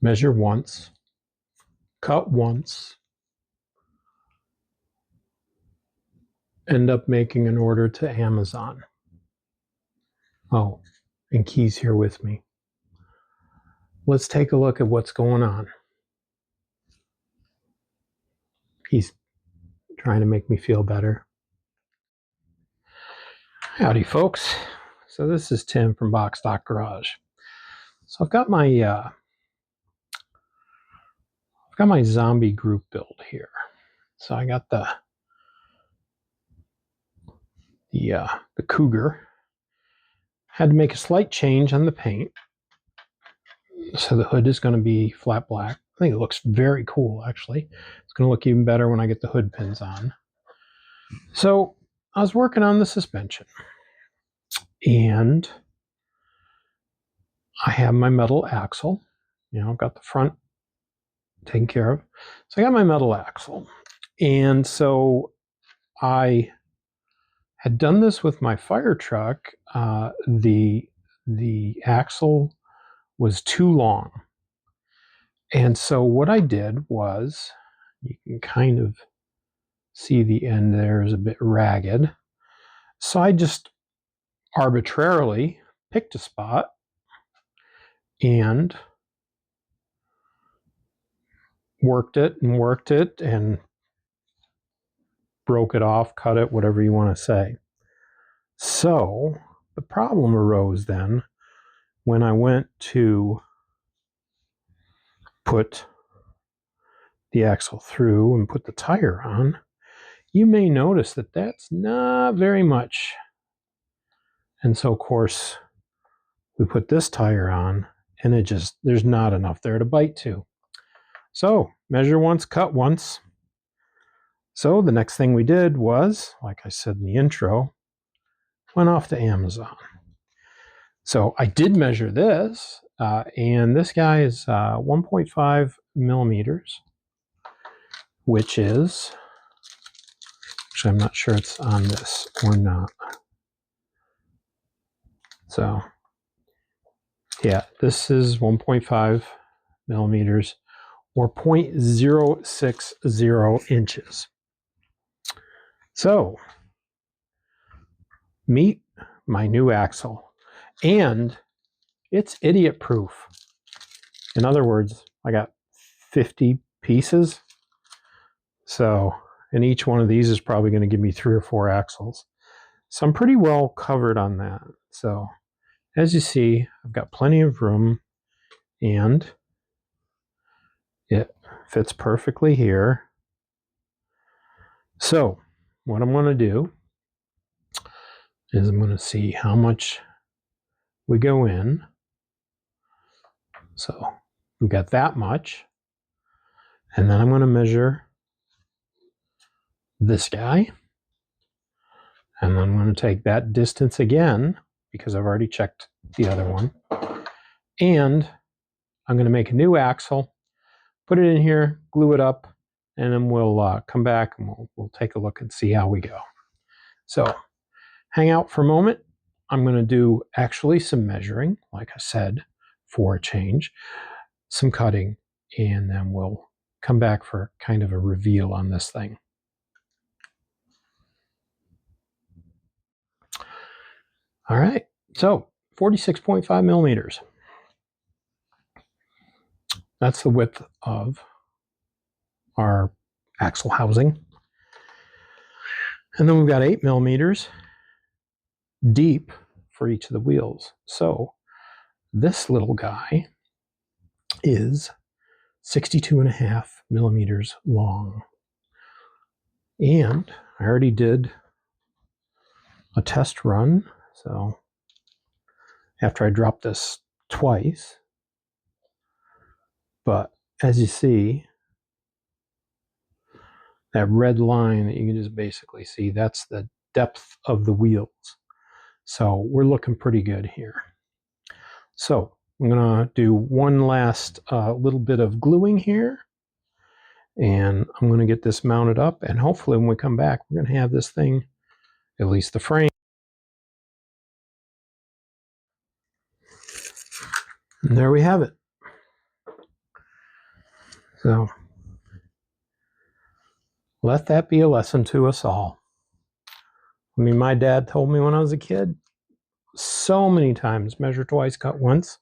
measure once, cut once, end up making an order to Amazon. Oh, and Key's here with me. Let's take a look at what's going on. He's trying to make me feel better. Howdy, folks. So this is Tim from Box Stock Garage. So I've got my zombie group build here. So I got the Cougar. Had to make a slight change on the paint. So the hood is going to be flat black. I think it looks very cool, actually. It's going to look even better when I get the hood pins on. So I was working on the suspension. And I have my metal axle. You know, I've got the front taken care of. So I got my metal axle. And so I had done this with my fire truck. The axle was too long. And so what I did was, you can kind of see the end there is a bit ragged. So I just arbitrarily picked a spot and worked it and broke it off, cut it, whatever you want to say. So the problem arose then when I went to put the axle through and put the tire on. You may notice that that's not very much. And so of course we put this tire on and there's not enough there to bite to. So measure once, cut once. So the next thing we did was, like I said in the intro, went off to Amazon. So I did measure this, and this guy is 1.5 millimeters, which is, actually I'm not sure it's on this or not. So yeah, this is 1.5 millimeters or 0.060 inches. So meet my new axle. And it's idiot proof. In other words, I got 50 pieces. So, and each one of these is probably going to give me 3 or 4 axles. So I'm pretty well covered on that. So as you see, I've got plenty of room and it fits perfectly here. So what I'm going to do is I'm going to see how much we go in. So we've got that much. And then I'm going to measure this guy. And I'm going to take that distance again, because I've already checked the other one. And I'm going to make a new axle, put it in here, glue it up, and then we'll come back and we'll take a look and see how we go. So hang out for a moment. I'm going to do actually some measuring, like I said, for a change, some cutting, and then we'll come back for kind of a reveal on this thing. All right, so 46.5 millimeters. That's the width of our axle housing. And then we've got 8 millimeters deep for each of the wheels. So this little guy is 62.5 millimeters long. And I already did a test run. So after I dropped this twice, but as you see, that red line that you can just basically see, that's the depth of the wheels. So we're looking pretty good here. So I'm going to do one last little bit of gluing here. And I'm going to get this mounted up. And hopefully when we come back, we're going to have this thing, at least the frame. And there we have it. So let that be a lesson to us all. I mean, my dad told me when I was a kid, so many times, measure twice, cut once.